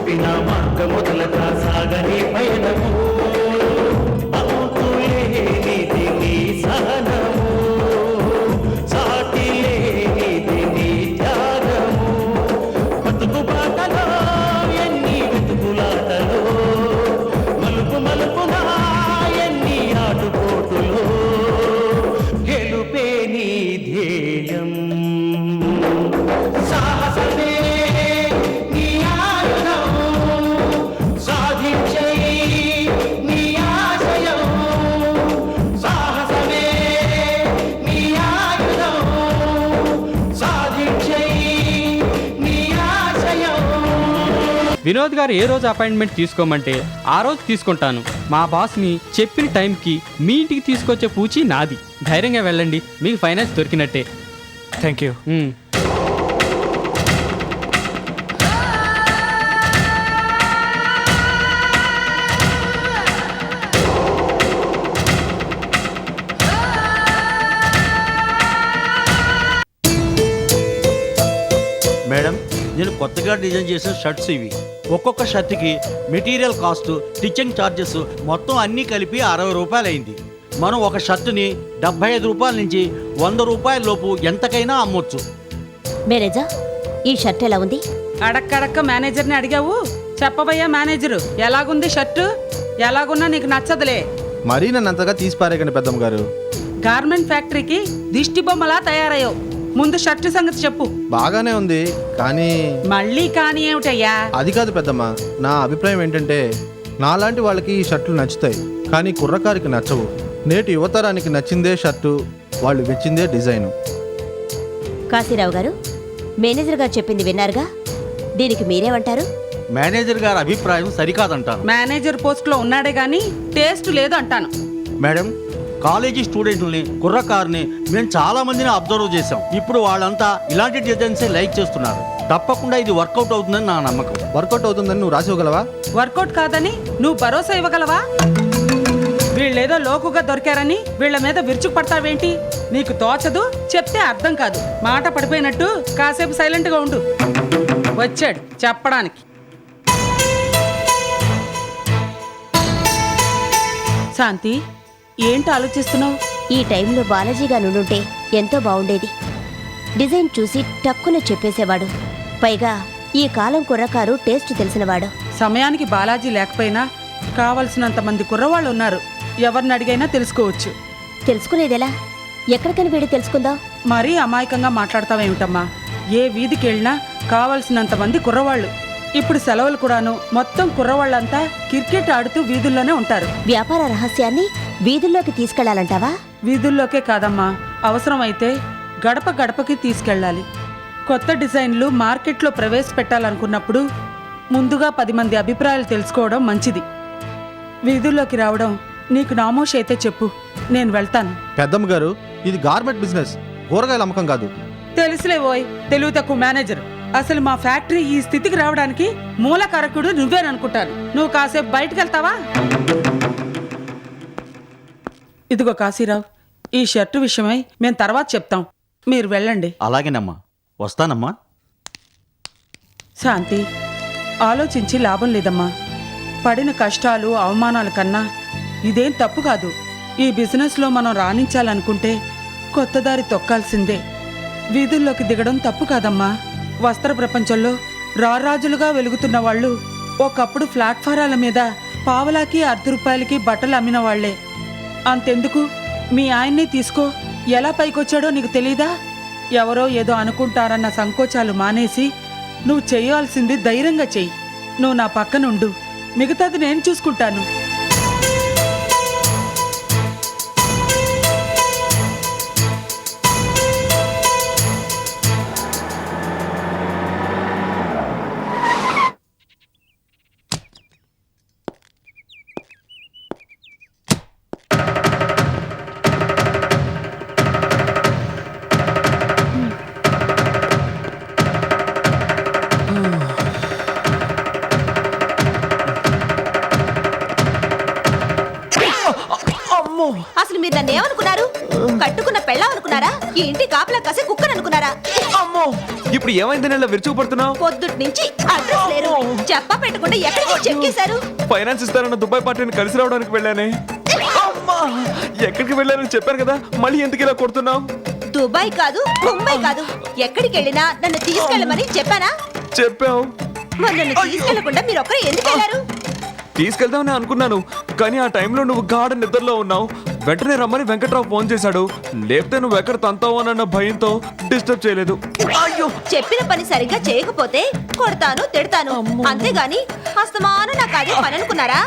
చూపిన మార్గముదలక సాగని పయనము అంతులేనిది నీ సహనము సాటి లేనిది నీ త్యాగము బతుకు బాటలో ఎన్ని వెతుకులాటలో మలుపు మలుపునా ఎన్ని ఆటుపోటులో గెలుపే నీ ధ్యేయం సాహసమే నీ ఆయుధం సాధించే నీ ఆశయం సాహసమే నీ ఆయుధం సాధించే నీ ఆశయం. వినోద్ గారు ఏ రోజు అపాయింట్మెంట్ తీసుకోమంటే ఆ రోజు తీసుకుంటాను. మా బాస్ని చెప్పిన టైంకి మీ ఇంటికి తీసుకొచ్చే పూచి నాది. ధైర్యంగా వెళ్ళండి, మీకు ఫైనాన్స్ దొరికినట్టే. Thank you. మేడం, నేను కొత్తగా డిజైన్ చేసిన షర్ట్స్ ఇవి. ఒక్కొక్క షర్ట్కి మెటీరియల్ కాస్ట్, స్టిచ్చింగ్ ఛార్జెస్ మొత్తం అన్నీ కలిపి 60 రూపాయలు అయింది. మనం ఒక షర్టుని 75 రూపాయల నుంచి 100 రూపాయల లోపు ఎంతకైనా అమ్మొచ్చు. మేనేజర్, ఈ షర్ట్ ఎలా ఉంది? అడక్కడక్క మేనేజర్ని అడిగావు? చెప్పబయ్యా మేనేజరు, ఎలాగుంది షర్టు? ఎలాగున్నా నీకు నచ్చదులే. మరీ నన్ను అంతగా తీసి పారేకండి పెద్దమ్మ గారు. గార్మెంట్ ఫ్యాక్టరీకి దిష్టి బొమ్మలా తయారయ్యావు. ముందు షర్టు సంగతి చెప్పు. బాగానే ఉంది, కానీ మళ్ళీ కానీ ఏమిటయ్యా? అది కాదు పెద్దమ్మ, నా అభిప్రాయం ఏంటంటే నాలాంటి వాళ్ళకి ఈ షర్టులు నచ్చుతాయి, కానీ కుర్రకారికి నచ్చవు. నేటి యువతరానికి నచ్చిందే షర్టు, వాళ్ళు వెచ్చిందే డిజైను. కాశీరావు గారు, మేనేజర్ గారు చెప్పింది విన్నారుగా, దీనికి మీరేమంటారు? మేనేజర్ గారి అభిప్రాయం సరికాదంటాను. మేనేజర్ పోస్ట్లో ఉన్నాడే గాని టేస్ట్ లేదు అంటాను. మేడం, కాలేజీ స్టూడెంట్ని, కుర్రకారుని మేము చాలా మందిని అబ్జర్వ్ చేశాం. ఇప్పుడు వాళ్ళంతా ఇలాంటి డిజైన్సే లైక్ చేస్తున్నారు. తప్పకుండా ఇది వర్కౌట్ అవుతుందని నా నమ్మకం. వర్కౌట్ అవుతుందని నువ్వు రాసి ఇవ్వగలవా? వర్కౌట్ కాదని నువ్వు భరోసా ఇవ్వగలవా? వీళ్ళేదో లోకుగా దొరికారని వీళ్ళ మీద విరుచుకు పడతావేంటి? నీకు తోచదు, చెప్తే అర్థం కాదు. మాట పడిపోయినట్టు కాసేపు సైలెంట్గా ఉండు. వచ్చాడు చెప్పడానికి. శాంతి, ఏంటి ఆలోచిస్తున్నావు? ఈ టైంలో బాలాజీగా నుండుంటే ఎంతో బాగుండేది. డిజైన్ చూసి టక్కున చెప్పేసేవాడు. పైగా ఈ కాలం కుర్రకారు టేస్ట్ తెలిసినవాడు. సమయానికి బాలాజీ లేకపోయినా కావలసినంత మంది కుర్రవాళ్ళు ఉన్నారు. ఎవరిని అడిగైనా తెలుసుకోవచ్చు. తెలుసుకునేదెలా? ఎక్కడికని వీడి తెలుసుకుందాం? మరీ అమాయకంగా మాట్లాడతావేమిటమ్మా? ఏ వీధికి వెళ్ళినా కావలసినంత మంది కుర్రవాళ్ళు. ఇప్పుడు సెలవులు కూడాను. మొత్తం కుర్రవాళ్ళంతా క్రికెట్ ఆడుతూ వీధుల్లోనే ఉంటారు. వ్యాపార రహస్యాన్ని వీధుల్లోకి తీసుకెళ్లాలంటావా? వీధుల్లోకే కాదమ్మా, అవసరమైతే గడప గడపకి తీసుకెళ్ళాలి. కొత్త డిజైన్లు మార్కెట్లో ప్రవేశపెట్టాలనుకున్నప్పుడు ముందుగా 10 మంది అభిప్రాయాలు తెలుసుకోవడం మంచిది. వీధుల్లోకి రావడం నీకు నామోషి అయితే చెప్పు, నేను వెళ్తాను. పెద్దమ్మ గారు, ఇది గార్మెంట్ బిజినెస్, కూరగాయల అమ్మకం కాదు. తెలుసులే ఓయ్ తెలివి తక్కువ మేనేజర్. అసలు మా ఫ్యాక్టరీ ఈ స్థితికి రావడానికి మూలకారకుడు నువ్వేననుకుంటాను. నువ్వు కాసేపు బయటకు వెళ్తావా? ఇదిగో కాశీరావు, ఈ షర్టు విషయమై మేము తర్వాత చెప్తాం. మీరు వెళ్ళండి. అలాగేనమ్మా, వస్తానమ్మా. శాంతి, ఆలోచించి లాభం లేదమ్మా. పడిన కష్టాలు, అవమానాల కన్నా ఇదేం తప్పు కాదు. ఈ బిజినెస్లో మనం రాణించాలనుకుంటే కొత్త దారి తొక్కాల్సిందే. వీధుల్లోకి దిగడం తప్పు కాదమ్మా. వస్త్ర ప్రపంచంలో రారాజులుగా వెలుగుతున్న వాళ్ళు ఒకప్పుడు ప్లాట్ఫారాల మీద పావలాకి 10 రూపాయలకి బట్టలు అమ్మిన వాళ్లే. అంతెందుకు, మీ ఆయన్ని తీసుకో, ఎలా పైకొచ్చాడో నీకు తెలీదా? ఎవరో ఏదో అనుకుంటారన్న సంకోచాలు మానేసి నువ్వు చేయాల్సింది ధైర్యంగా చెయ్యి. నువ్వు నా పక్కనుండు, మిగతాది నేను చూసుకుంటాను. మీరు నన్ను ఏమనుకున్నారు? కట్టుకున్న పెళ్ళం అనుకున్నారా? ఈ ఇంటి కాపలా కాసే కుక్కను అనుకున్నారా? అమ్మో ఇప్పుడు ఏమైందని ఇలా విరుచుకుపడుతున్నావు? పొద్దుటి నుంచి అడ్రస్ లేరు, చెప్పా పెట్టకుండా ఎక్కడికి చెక్కేశారు? ఫైనాన్స్ ఇస్తారన్న దుబాయ్ పార్టీని కలిసి రావడానికి వెళ్ళానే. అమ్మా ఎక్కడికి వెళ్ళానని చెప్పాను కదా, మళ్ళీ ఎందుకు ఇలా కొడుతున్నావు? దుబాయ్ కాదు, ముంబై కాదు, ఎక్కడికి వెళ్ళినా నన్ను తీసుకెళ్ళమని చెప్పానా? చెప్పావు. మరి నన్ను తీసుకెళ్లకుండా మీరు ఒక్కరు ఎందుకు వెళ్ళారు? తీసుకెళ్దామని అనుకున్నాను, కానీ ఆ టైంలో నువ్వు గాఢ నిద్రలో ఉన్నావు. వెంటనే రమ్మని వెంకట్రావు ఫోన్ చేశాడు. లేకపోతే నువ్వు ఎక్కడ తంతావోనన్న భయంతో డిస్టర్బ్ చేయలేదు. అయ్యో చెప్పిన పని సరిగ్గా చేయకపోతే కొడతాను, తిడతాను, అంతేగాని అస్తమానం నాకు అదే పని అనుకున్నారా?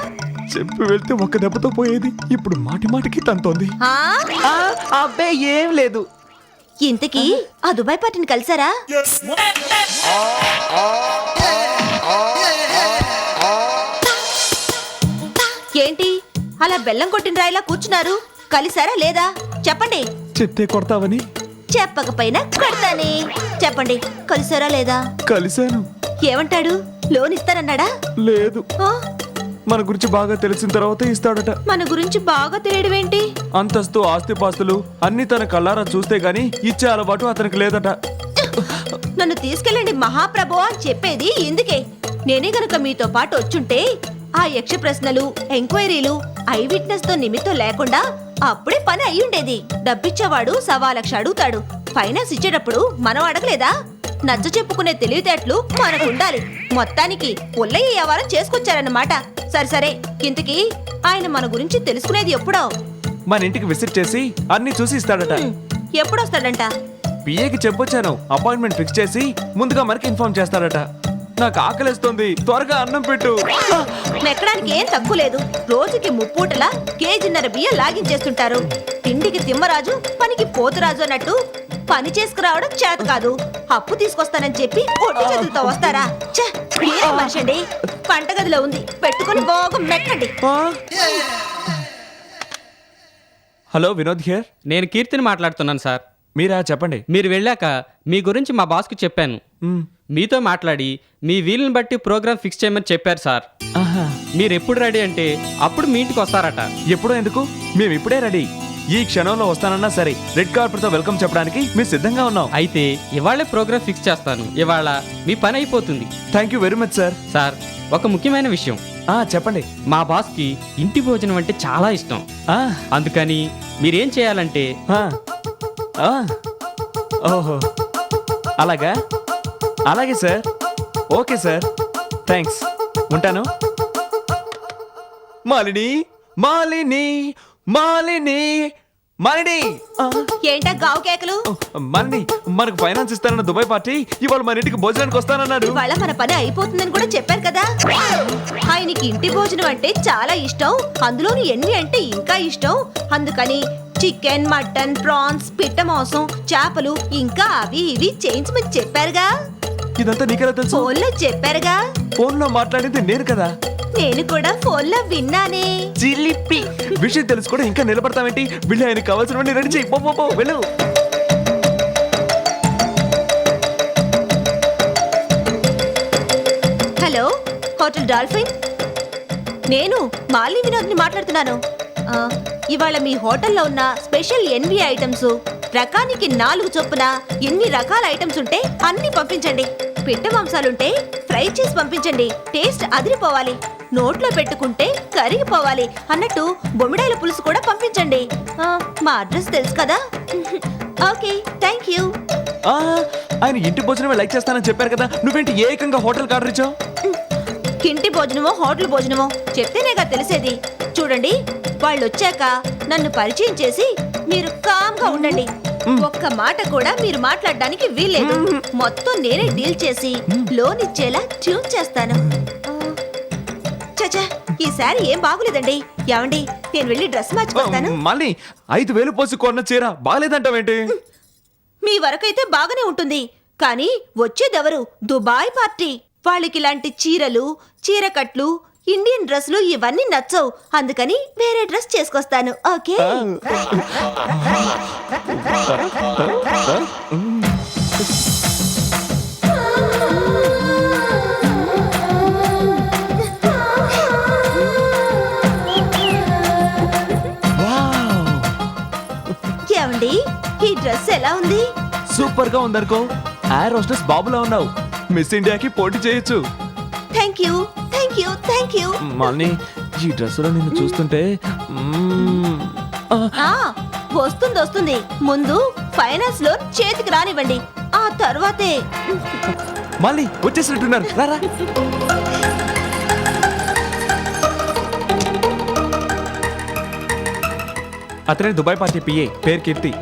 చెప్పి వెళ్తే ఒక్క దెబ్బతో పోయేది, ఇప్పుడు మాటి మాటికి తంతోంది. ఆ? అబ్బే ఏం లేదు. ఇంతకీ ఆ దుబాయ్ పార్టీని కలిసారా? ఏంటి అలా బెల్లం కొట్టిన రాయిలా కూర్చున్నారు? కలిసారా లేదా? చెప్పండి. చెప్తే కొడతావని చెప్పకపోయినా కొడతానే. చెప్పండి, కలిసారా లేదా? కలిశాను. ఏమంటాడు? లోన్ ఇస్తానన్నాడా? లేదు, ఆ? మన గురించి బాగా తెలిసిన తర్వాత ఇస్తాడట. మన గురించి బాగా తెలియడం ఏంటి? అంతస్తు ఆస్తిపాస్తులు అన్ని తన కళ్ళారా చూస్తే గాని ఇచ్చే అలవాటు అతనికి లేదట. నన్ను తీసుకెళ్ళండి మహాప్రభు అని చెప్పేది ఇందుకే. నేనే గనుక మీతో పాటు వచ్చుంటే ఆ యక్ష ప్రశ్నలు, ఎంక్వైరీలు, ఐ విట్నెస్ తో నిమిత్తం లేకుండా అప్పుడే పని అయ్యుండేది. డబ్బిచ్చేవాడు 1,00,000 అడుగుతాడు, ఫైనాన్స్ ఇచ్చేటప్పుడు మనం అడగలేదా? నచ్చ చెప్పుకునే తెలివితేటలు మనకు ఉండాలి. మొత్తానికి పుల్లయ్య వ్యవహారం చేసుకొచ్చారన్నమాట. సరే ఇంతకీ ఆయన మన గురించి తెలుసుకునేది ఎప్పుడో? మన ఇంటికి విజిట్ చేసి అన్ని చూసి ఇస్తాడట. ఎప్పుడొస్తాడంట? పిఏకి చెప్పొచ్చాను, అపాయింట్మెంట్ ఫిక్స్ చేసి ముందుగా మనకి ఇన్ఫార్మ్ చేస్తాడట. నాకు ఆకలిస్తుంది, త్వరగా అన్నం పెట్టు. మెక్కడానికి ఏం తక్కువ లేదు. రోజుకి 3 పూటలా కేజీన్నర బియ్యం లాగించేస్తుంటారు. తిండికి తిమ్మరాజు, పనికి పోతురాజు అన్నట్టు పని చేసుకురావడం చేత కాదు. అప్పు తీసుకొస్తానని చెప్పి ఒట్టి చేతులతో వస్తారా? మనిషి అండి. వంటగదిలో ఉంది, పెట్టుకుని బాగా మెక్కండి. Hello, Vinod here. నేను కీర్తిని మాట్లాడుతున్నాను సార్. మీరా? చెప్పండి. మీరు వెళ్ళాక మీ గురించి మా బాస్కు చెప్పాను. మీతో మాట్లాడి మీ వీలుని బట్టి ప్రోగ్రామ్ ఫిక్స్ చేయమని చెప్పారు సార్. మీరు ఎప్పుడు రెడీ అంటే అప్పుడు మీ ఇంటికి వస్తారట. ఎప్పుడో ఎందుకు, మేము ఇప్పుడే రెడీ. ఈ క్షణంలో వస్తానన్నా సరే, రెడ్ కార్పెట్ తో వెల్కమ్ చెప్పడానికి మేము సిద్ధంగా ఉన్నాం. అయితే ఇవాళే ప్రోగ్రామ్ ఫిక్స్ చేస్తాను. ఇవాళ మీ పని అయిపోతుంది. Thank you very much sir. Sir, ఒక ముఖ్యమైన విషయం. చెప్పండి. మా బాస్కి ఇంటి భోజనం అంటే చాలా ఇష్టం. అందుకని మీరేం చేయాలంటే ఓహో అలాగా, అలాగే సార్. Okay sir, thanks. ఉంటాను. మాలిని మాలిని మాలిని మాలిని ఏంటా గావు కేకలు? మాలిని, మనకు ఫైనాన్స్ ఇస్తారన్న దుబాయ్ పార్టీ ఇవాళ మన ఇంటికి భోజనానికి వస్తానన్నాడు. ఇవాళ మన పని అయిపోతుందని కూడా చెప్పారు కదా. ఆయనకి ఇంటి భోజనం అంటే చాలా ఇష్టం, అందులోని ఎన్ని అంటే ఇంకా ఇష్టం. అందుకని చికెన్, మటన్, ప్రాన్స్, పిట్ట మాంసం, చేపలు ఇంకా అవి ఇవి చేయించమని చెప్పారుగా. ఇదంతా నీకెలా తెలుసు? ఫోన్లో చెప్పారుగా. ఫోన్ లో మాట్లాడింది నేను కదా. నేను కూడా ఫోన్లో విన్నానే. చిలిపి విషయం తెలుసు కూడా ఇంకా నిలబడతావేంటి? వెళ్ళి ఆయనకి కావాల్సినవన్నీ రెడీ చెయ్యి. పో వెళ్ళు. Hello, hotel dolphin. నేను మాలిని వినోద్ని మాట్లాడుతున్నాను. ఇవాళ మీ హోటల్లో ఉన్న స్పెషల్ ఎన్వి ఐటమ్స్ రకానికి 4 చొప్పున ఎన్ని రకాల ఐటమ్స్ ఉంటే అన్ని పంపించండి. పిట్ట మాంసాలుంటే ఫ్రై చేసి పంపించండి. టేస్ట్ అదిరిపోవాలి, నోట్లో పెట్టుకుంటే కరిగిపోవాలి అన్నట్టు బొమ్మిడాయల పులుసు కూడా పంపించండి. మా అడ్రస్ తెలుసు కదా. Okay, thank you. ఆయన ఇంటి భోజనమే లైక్ చేస్తానని చెప్పారు కదా, నువ్వేంటి ఏకంగా హోటల్కి ఆర్డర్ ఇచ్చావు? ఇంటి భోజనమో హోటల్ భోజనమో చెప్తేనేగా తెలిసేది. చూడండి, వాళ్ళు వచ్చాక నన్ను పరిచయం చేసి మీరు కామ్గా ఉండండి. ఒక్క మాట కూడా మీరు మాట్లాడడానికి వీల్లేదు. మొత్తం నేనే డీల్ చేసి లోన్ ఇచ్చేలా ట్యూన్ చేస్తాను. చచ్చా, ఈసారి ఏం బాగులేదండి. ఏమండి, నేను వెళ్ళి డ్రెస్ మార్చుకొస్తాను. మళ్ళీ 5,000 పోసి కొన్న చీర బాగాలేదంటావేంటి? మీ వరకైతే బాగానే ఉంటుంది, కానీ వచ్చేదెవరు? Dubai party. వాళ్ళకి ఇలాంటి చీరలు, చీరకట్లు, ఇండియన్ డ్రెస్లు ఇవన్నీ నచ్చవు. అందుకని వేరే డ్రెస్ చేసుకొస్తాను. ఓకే. ఉంది? సూపర్ గా ఉందనుకో. ఎయిర్ హోస్టెస్ బాబులా ఉన్నావు. మిస్ ఇండియాకి పోటీ చేయొచ్చు. Thank you thank you thank you. Malini, ఈ డ్రెస్సులో నిన్ను చూస్తుంటే ఆ, వస్తుంది వస్తుంది. ముందు ఫైనాన్స్ లోన్ చేతికి రానివ్వండి, ఆ తర్వాతే. మళ్ళీ వచ్చేసినట్టున్నారు. రారా. అతనే దుబాయ్ పార్టీ పిఏ, పేరు కీర్తి.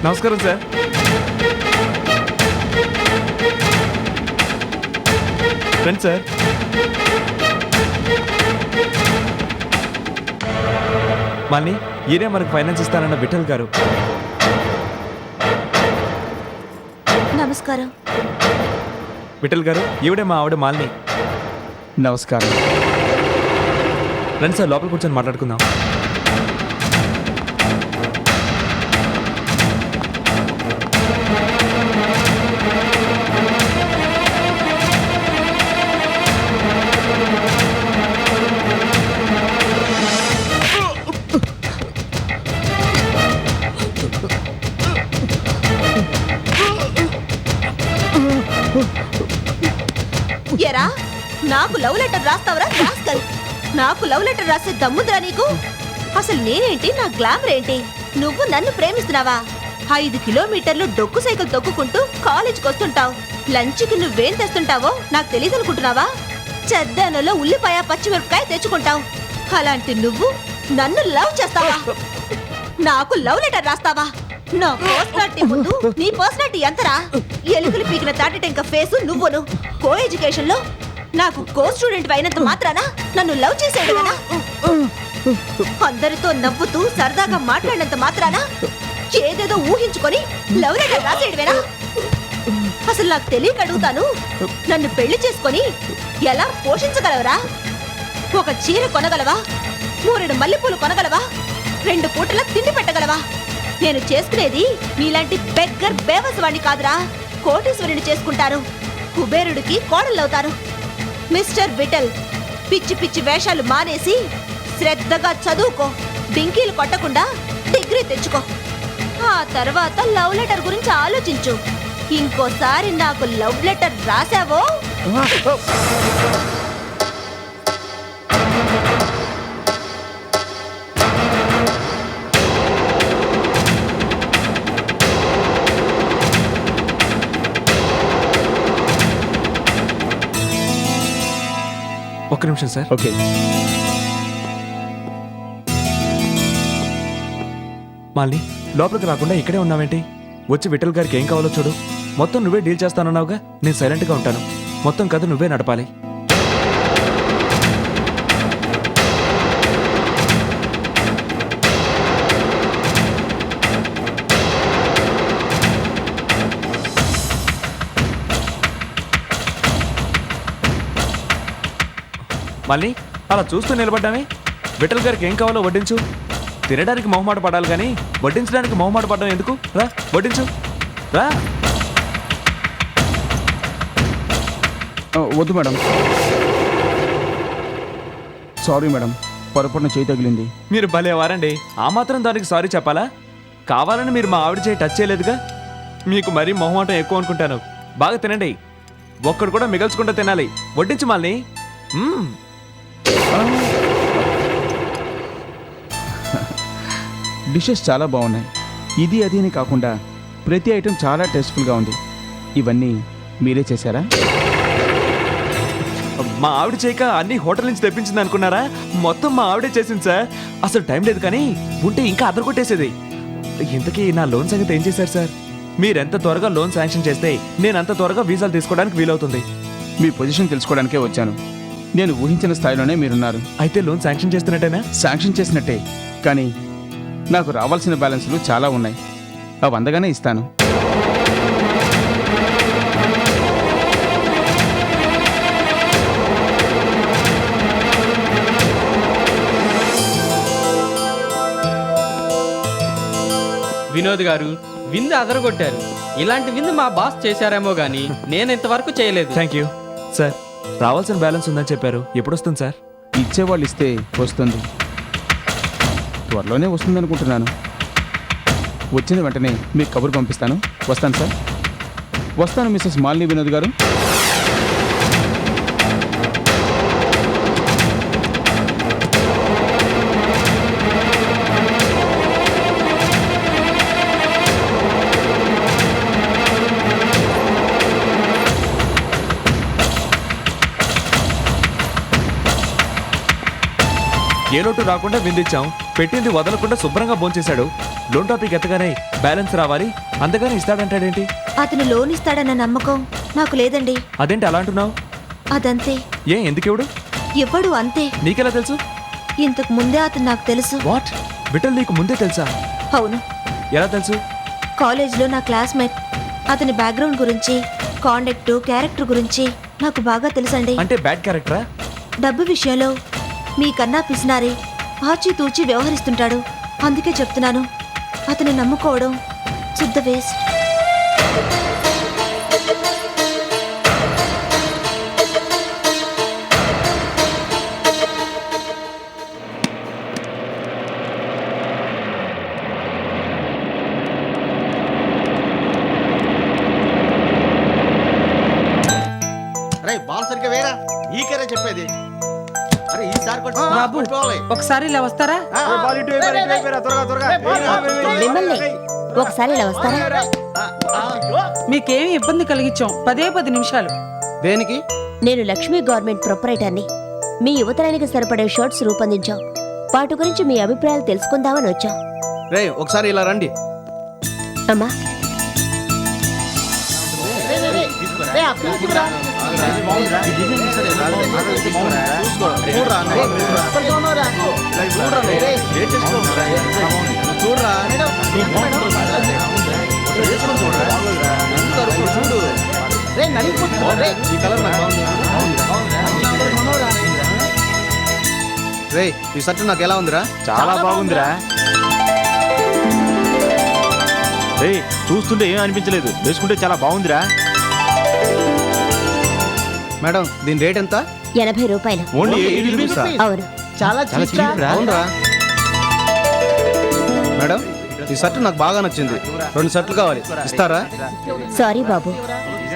నమస్కారం సార్. రండి సార్. మాలిని, ఈయనే మనకు ఫైనాన్స్ ఇస్తానన్న విఠల్ గారు. నమస్కారం. విఠల్ గారు, ఈవిడే మా ఆవిడ మాలిని. నమస్కారం. రండి సార్, లోపల కూర్చొని మాట్లాడుకుందాం. ఎరా, నాకు లవ్ లెటర్ రాస్తావరా రాస్కల్? నాకు లవ్ లెటర్ రాసే దమ్ముందిరా నీకు? అసలు నేనేంటి, నా గ్లామర్ ఏంటి? నువ్వు నన్ను ప్రేమిస్తున్నావా? 5 కిలోమీటర్లు డొక్కు సైకిల్ తొక్కుకుంటూ కాలేజ్కి వస్తుంటావు. లంచ్కి నువ్వేం తెస్తుంటావో నాకు తెలియదు అనుకుంటున్నావా? చెద్దనలో ఉల్లిపాయ పచ్చిమిరపకాయ తెచ్చుకుంటావు. అలాంటి నువ్వు నన్ను లవ్ చేస్తావా? నాకు లవ్ లెటర్ రాస్తావా? నా పర్సనాలిటీ ముందు నీ పర్సనాలిటీ ఎంతరా? ఎలుకలు పీకిన తాటిటెంక ఫేసు నువ్వును. కో ఎడ్యుకేషన్ లో నాకు కో స్టూడెంట్ అయినంత మాత్రాన నన్ను లవ్ చేసేయడమేనా? అందరితో నవ్వుతూ సరదాగా మాట్లాడినంత మాత్రాన ఏదేదో ఊహించుకొని లవ్ లెటర్ రాసేయడమేనా? అసలు నాకు తెలియక అడుగుతాను, నన్ను పెళ్లి చేసుకొని ఎలా పోషించగలవరా? ఒక చీర కొనగలవా? 3 మల్లెపూలు కొనగలవా? 2 పూటల తిండి పెట్టగలవా? నేను చేసుకునేది నీలాంటి బెగ్గర్ బేవసవాణ్ణి కాదురా. కోటీశ్వరుని చేసుకుంటారు, కుబేరుడికి కోడళ్ళవుతారు. మిస్టర్ విఠల్, పిచ్చి పిచ్చి వేషాలు మానేసి శ్రద్ధగా చదువుకో. డింకీలు కొట్టకుండా డిగ్రీ తెచ్చుకో. ఆ తర్వాత లవ్ లెటర్ గురించి ఆలోచించు. ఇంకోసారి నాకు లవ్ లెటర్ రాసావో ఒక్క నిమిషం సార్. ఓకే. మాలిని, లోపలికి రాకుండా ఇక్కడే ఉన్నావేంటి? వచ్చి విఠల్ గారికి ఏం కావాలో చూడు. మొత్తం నువ్వే డీల్ చేస్తానన్నావుగా. నేను సైలెంట్గా ఉంటాను. మొత్తం కథ నువ్వే నడపాలి. మళ్ళీ అలా చూస్తూ నిలబడ్డామే. విఠల్ గారికి ఏం కావాలో వడ్డించు. తినడానికి మొహమాట పడాలి కానీ వడ్డించడానికి మొహమాట పడడం ఎందుకు? రా వడ్డించు, రా. వద్దు మేడం, సారీ మేడం, పొరపాటున చేయి తగిలింది. మీరు భలే వారండి. ఆ మాత్రం దానికి సారీ చెప్పాలా? కావాలని మీరు మా ఆవిడ చేయి టచ్ చేయలేదుగా. మీకు మరీ మొహమాటం ఎక్కువ అనుకుంటాను. బాగా తినండి. ఒక్కడు కూడా మిగల్చకుండా తినాలి. వడ్డించు మాలిని. డిషెస్ చాలా బాగున్నాయి. ఇది అది అని కాకుండా ప్రతి ఐటెం చాలా టేస్ట్ఫుల్గా ఉంది. ఇవన్నీ మీరే చేశారా? మా ఆవిడ చేయక అన్ని హోటల్ నుంచి తెప్పించింది అనుకున్నారా? మొత్తం మా ఆవిడే చేసింది సార్. అసలు టైం లేదు కానీ ఉంటే ఇంకా అదర కొట్టేసేది. ఇంతకీ నా లోన్ సంగతి ఏం చేశారు సార్? మీరెంత త్వరగా లోన్ శాంక్షన్ చేస్తే నేను అంత త్వరగా వీసాలు తీసుకోవడానికి వీలవుతుంది. మీ పొజిషన్ తెలుసుకోవడానికే వచ్చాను. నేను ఊహించిన స్థాయిలోనే మీరున్నారు. అయితే లోన్ శాంక్షన్ చేస్తున్నట్టేనా? శాంక్షన్ చేసినట్టే, కానీ నాకు రావాల్సిన బ్యాలెన్స్లు చాలా ఉన్నాయి. అవి అందగానే ఇస్తాను. వినోద్ గారు విందు అదరగొట్టారు. ఇలాంటి విందు మా బాస్ చేశారేమో గానీ నేను ఇంతవరకు చేయలేదు. Thank you sir. రావాల్సిన బ్యాలెన్స్ ఉందని చెప్పారు, ఎప్పుడు వస్తుంది సార్? ఇచ్చేవాళ్ళు ఇస్తే వస్తుంది, త్వరలోనే వస్తుంది అనుకుంటున్నాను. వచ్చిన వెంటనే మీకు కబురు పంపిస్తాను. వస్తాను సార్. వస్తాను మిస్సెస్ మాలిని వినోద్ గారు. ఏ లోటు రాకుండా విందిచ్చాం, పెట్టింది వదలకుండా శుభ్రంగా భోంచేశాడు. లోన్ టాపిక్ ఎత్తగానే బ్యాలెన్స్ రావాలి అంతగానే ఇస్తాడంటాడేంటి? అతను లోన్ ఇస్తాడన్న నమ్మకం నాకు లేదండి. అదేంటి అలా అంటున్నావు? అదంతే. ఎందుకెవడు? ఇవ్వడు అంతే. నీకెలా తెలుసు? ఇంతకు ముందే అతను నాకు తెలుసు. వాట్? విఠల్ నీకు ముందే తెలుసా? అవును, ఎలా తెలుసు? కాలేజ్లో నా క్లాస్మేట్. అతని బ్యాక్గ్రౌండ్ గురించి, కాండక్ట్, క్యారెక్టర్ గురించి నాకు బాగా తెలుసండి. అంటే బ్యాడ్ క్యారెక్టరా? డబ్బు విషయంలో మీకన్నా పిసినారి, ఆచితూచి వ్యవహరిస్తుంటాడు. అందుకే చెప్తున్నాను, అతని నమ్ముకోవడం శుద్ధ వేస్ట్. అరే బాల్ సరిగ్గా వేరా, ఈకరే చెప్పేది. అరే ఈసారి బాబు ఒకసారి ఇలా వస్తారా? మిమ్మల్ని ఒకసారి ఇలా వస్తారా? మీకేమి ఇబ్బంది కలిగించాం? 10 నిమిషాలు. దేనికి? నేను లక్ష్మీ గవర్నమెంట్ ప్రొపరైటర్ని. మీ యువతరానికి సరిపడే షర్ట్స్ రూపొందించాం. వాటి గురించి మీ అభిప్రాయాలు తెలుసుకుందామని వచ్చాం. రే ఒకసారి ఇలా రండి. అమ్మా, రే ఈ షర్ట్ నాకు ఎలా ఉందిరా? చాలా బాగుందిరా. రే చూస్తుంటే ఏం అనిపించలేదు, వేసుకుంటే చాలా బాగుందిరా. మేడం దీని రేట్ ఎంత? 80 రూపాయలు. ఓన్లీ 80 రూపీసా? అవును. చాలా చీప్ రా. అవునరా మేడం, ఈ షర్ట్ నాకు బాగా నచ్చింది. 2 షర్ట్లు కావాలి, ఇస్తారా? సారీ బాబు,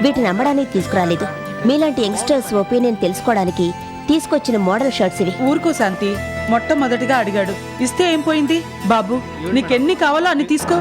వీటిని అమ్మడానికి తీసుకురాలేదు. మీలాంటి యంగ్స్టర్స్ ఒపీనియన్ తెలుసుకోవడానికి తీసుకొచ్చిన మోడల్ షర్ట్స్ ఇవి. ఊరుకో శాంతి, మొట్టమొదటిగా అడిగాడు, ఇస్తే ఏం పోయింది? బాబు నీకెన్ని కావాలో అన్ని తీసుకో.